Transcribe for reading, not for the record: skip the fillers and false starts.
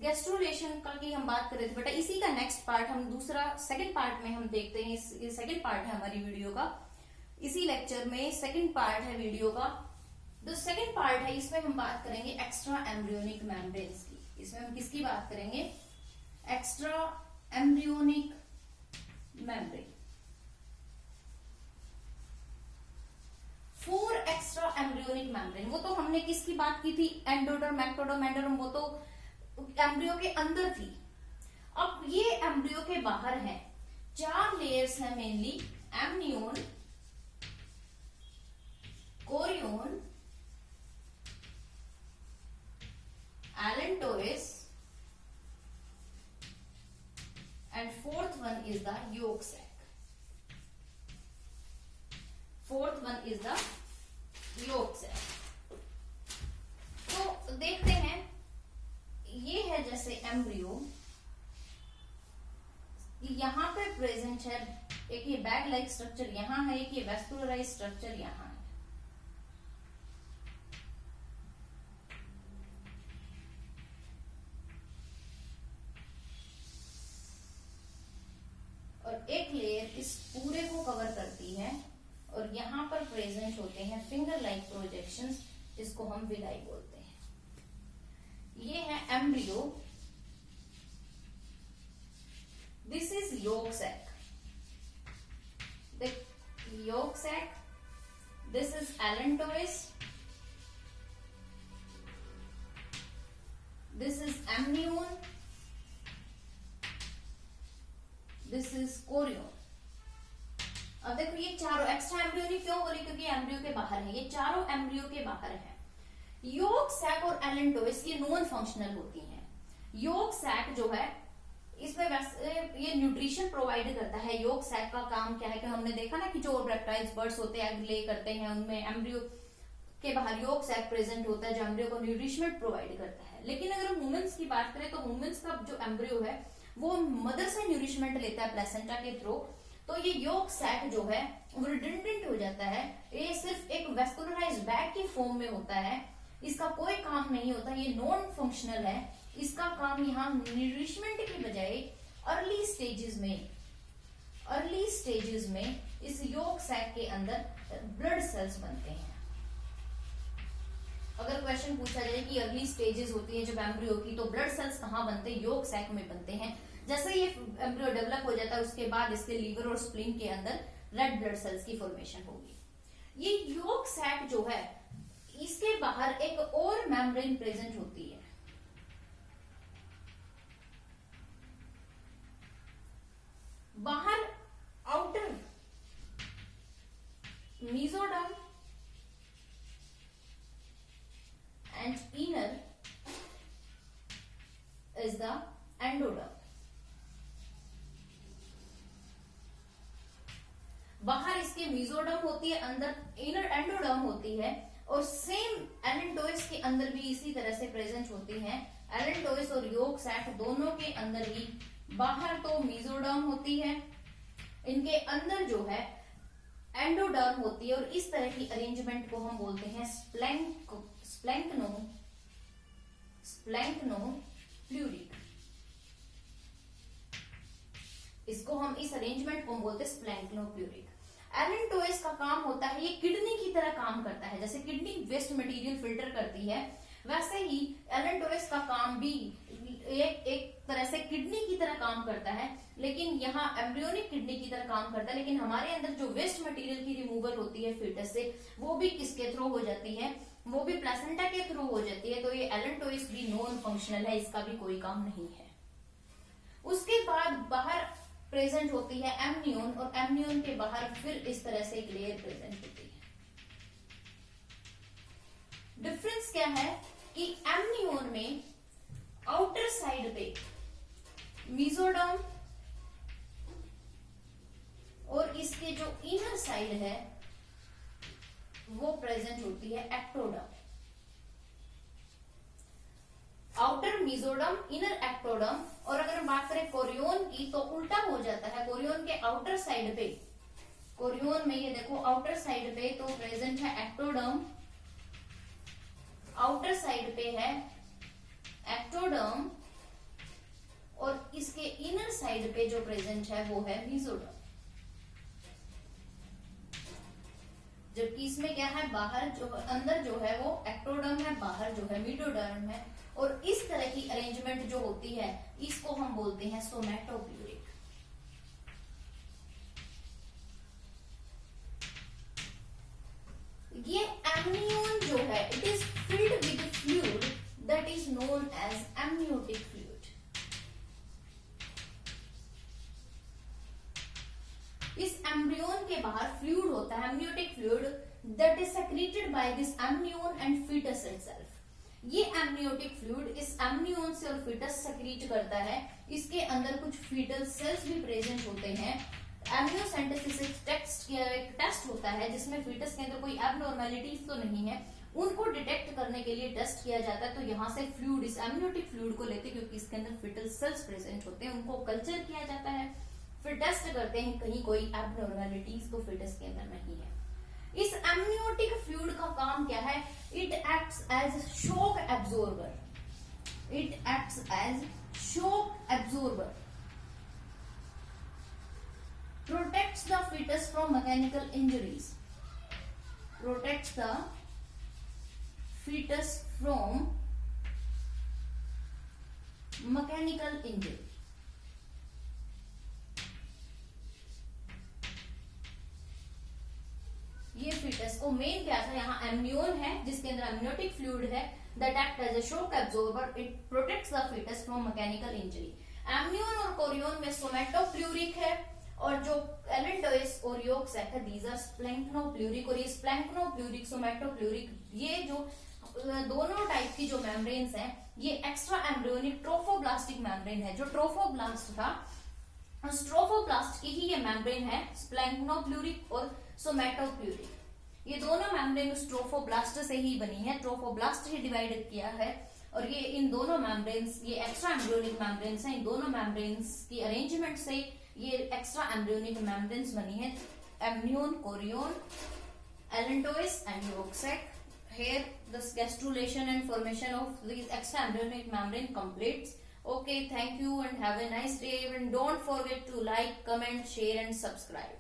Gastrulation का की हम बात कर रहे थे बेटा, इसी का नेक्स्ट पार्ट हम दूसरा सेकंड पार्ट में हम देखते हैं। ये सेकंड पार्ट है हमारी वीडियो का, इसी लेक्चर में सेकंड पार्ट है वीडियो का। जो सेकंड पार्ट है इसमें हम बात करेंगे एक्स्ट्रा एम्ब्रियोनिक मेम्ब्रेन्स की। इसमें हम किसकी बात करेंगे? Extra embryonic membrane. 4 extra embryonic membrane, वो तो हमने किसकी बात की थी? एंडोडर्म, एक्टोडर्म, एंडोडर्म, वो तो एम्ब्रियो के अंदर थी। अब ये एम्ब्रियो के बाहर है। 4 लेयर्स है mainly, amnion, chorion, allantois and fourth one is the yolk sac. Fourth one is the yolk sac. तो देखते हैं, ये है जैसे एम्ब्रियो, यहां पे प्रेजेंट है एक ये बैग लाइक स्ट्रक्चर, यहां है एक ये वेस्कुलराइज स्ट्रक्चर यहां है। और एक लेयर इस पूरे को कवर करती है और यहां पर प्रेजेंट होते हैं फिंगर लाइक प्रोजेक्शंस, जिसको हम विलाई बोलते हैं। ये है embryo, this is yolk sac, the yolk sac, this is allantois, this is amnion, this is chorion. अब देखो ये चारों एक्स्ट्रा एम्ब्रियोनिक क्यों बोली? क्योंकि एम्ब्रियो के बाहर है, ये चारों एम्ब्रियो के बाहर है। योक सैक और एलेंटोइस ये नॉन फंक्शनल होती हैं। योक सैक जो है इसमें वैसे ये न्यूट्रिशन प्रोवाइड करता है। योक सैक का काम क्या है कि हमने देखा ना कि जो रेप्टाइल्स, बर्ड्स होते हैं, एग ले करते हैं, उनमें एम्ब्रियो के बाहर योक सैक प्रेजेंट होता है जो एम्ब्रियो को न्यूट्रिशमेंट प्रोवाइड करता है। लेकिन अगर हम वुमेन्स की बात करें तो वुमेन्स का जो एम्ब्रियो है वो मदर से न्यूट्रिशमेंट लेता है प्लेसेंटा के थ्रू, तो ये योक सैक जो है वो रिडंडेंट हो जाता है। ये सिर्फ एक वेस्कुलराइज्ड बैग की फॉर्म में होता है, इसका कोई काम नहीं होता, ये नॉन फंक्शनल है। इसका काम यहाँ न्यूट्रिशमेंट की बजाय अर्ली स्टेजेस में इस योक सैक के अंदर ब्लड सेल्स बनते हैं। अगर क्वेश्चन पूछा जाए कि अर्ली स्टेजेस होती है जब एम्ब्रियो की, तो ब्लड सेल्स कहाँ बनते हैं? योक सैक में बनते हैं। जैसे ये एम्ब्रियो डेवलप हो जाता है उसके बाद इसके लीवर और स्प्लीन के अंदर रेड ब्लड सेल्स की फॉर्मेशन होगी। ये योक सैक जो है इसके बाहर एक और मेम्ब्रेन प्रेजेंट होती है, बाहर outer mesoderm and inner is the endoderm. बाहर इसके मेसोडर्म होती है, अंदर इनर एंडोडर्म होती है, और सेम एलेंटोइस के अंदर भी इसी तरह से प्रेजेंट होती है। एलेंटोइस और योक सैक दोनों के अंदर ही बाहर तो मेसोडर्म होती है, इनके अंदर जो है एंडोडर्म होती है, और इस तरह की अरेंजमेंट को हम बोलते हैं स्प्लैंक्नोफ्लूरिक। इसको हम इस अरेंजमेंट को बोलते हैं स्प्लैंक्नोफ्लूरिक। एलेंटोइस का काम होता है, ये किडनी की तरह काम करता है। जैसे किडनी वेस्ट मटेरियल फिल्टर करती है, वैसे ही एलेंटोइस का काम भी एक तरह से किडनी की तरह काम करता है, लेकिन यहाँ एम्ब्रियोनिक किडनी की तरह काम करता है। लेकिन हमारे अंदर जो वेस्ट मटेरियल की रिमूवल होती है फीटस से, वो भी किसके थ्रू हो जाती है? वो भी प्लेसेंटा के थ्रू हो जाती है। तो ये एलेंटोइस भी नॉन फंक्शनल है, इसका भी कोई काम नहीं है। उसके बाद बाहर प्रेजेंट होती है एमनियोन, और एमनियोन के बाहर फिर इस तरह से एक लेयर प्रेजेंट होती है। डिफरेंस क्या है कि एमनियोन में आउटर साइड पे मेसोडर्म और इसके जो इनर साइड है वो प्रेजेंट होती है ectoderm. Outer mesoderm, inner ectoderm. और अगर हम बात करें कोरियोन की तो उल्टा हो जाता है। कोरियोन के आउटर साइड पे, कोरियोन में ये देखो आउटर साइड पे तो प्रेजेंट है एक्टोडर्म, आउटर साइड पे है एक्टोडर्म, और इसके इनर साइड पे जो प्रेजेंट है वो है मेसोडर्म। जबकि इसमें क्या है, बाहर जो अंदर जो है वो एक्टोडर्म है, बाहर जो है मेसोडर्म है। और इस तरह की अरेंजमेंट जो होती है इसको हम बोलते हैं सोमैटोप्यूरिक। ये एमनियोन जो है it is filled with fluid that is known as amniotic fluid. इस एम्ब्रियोन के बाहर फ्लूइड होता है, amniotic fluid, that is secreted by this amnion and fetus itself. ये एमनियोटिक फ्लूइड इस एमनियोन से और फीटस सेक्रेट करता है। इसके अंदर कुछ फीटल सेल्स भी प्रेजेंट होते हैं। एमनियोसेंटेसिस टेस्ट होता है जिसमें फीटस के अंदर कोई एबनॉर्मेलिटीज तो नहीं है, उनको डिटेक्ट करने के लिए टेस्ट किया जाता है। तो यहाँ से फ्लूइड, इस एमनियोटिक फ्लूइड को लेते क्योंकि इसके अंदर फीटल सेल्स प्रेजेंट होते हैं, उनको कल्चर किया जाता है, फिर टेस्ट करते हैं कहीं कोई एबनॉर्मेलिटीज तो फीटस के अंदर नहीं है। इस एमनियोटिक फ्लूइड का काम क्या है, it acts as shock absorber. It acts as shock absorber, protects the fetus from mechanical injuries, protects the fetus from mechanical injury। ये फीटस को मेन क्या था, यहाँ एमनियोन है जिसके अंदर एमनियोटिक फ्लूइड है, that act as a shock absorber, it protects the fetus from mechanical injury. Amnion और कोरियोन में सोमैटोप्लूरिक है और जो एलेंटोइस और योक सैक है दीज आर स्प्लैंक्नोप्लूरिक। और ये स्प्लैंक्नोप्लूरिक, सोमैटोप्लूरिक, ये जो दोनों टाइप की जो मेम्ब्रेन्स हैं ये एक्स्ट्रा एम्ब्रियोनिक ट्रोफोब्लास्टिक मेम्ब्रेन है। जो ट्रोफोब्लास्ट था उस ट्रोफोब्लास्ट की ही ये मेम्ब्रेन है, स्प्लैंक्नोप्लूरिक और सोमैटोप्लूरिक। ये दोनों मेम्ब्रेन उस ट्रोफोब्लास्ट से ही बनी है, ट्रोफोब्लास्ट ही डिवाइड किया है। और ये इन दोनों मेम्ब्रेन्स, ये एक्स्ट्रा एम्ब्रियोनिक मेम्ब्रेन्स हैं, इन दोनों मेम्ब्रेन्स की अरेंजमेंट से ये एक्स्ट्रा एम्ब्रियोनिक मेम्ब्रेन्स बनी है, amnion, chorion, allantois and yolk sac. Here the gastrulation and formation of these extra embryonic membrane completes. Okay, thank you and have a nice day, and don't forget to like, comment, share and subscribe.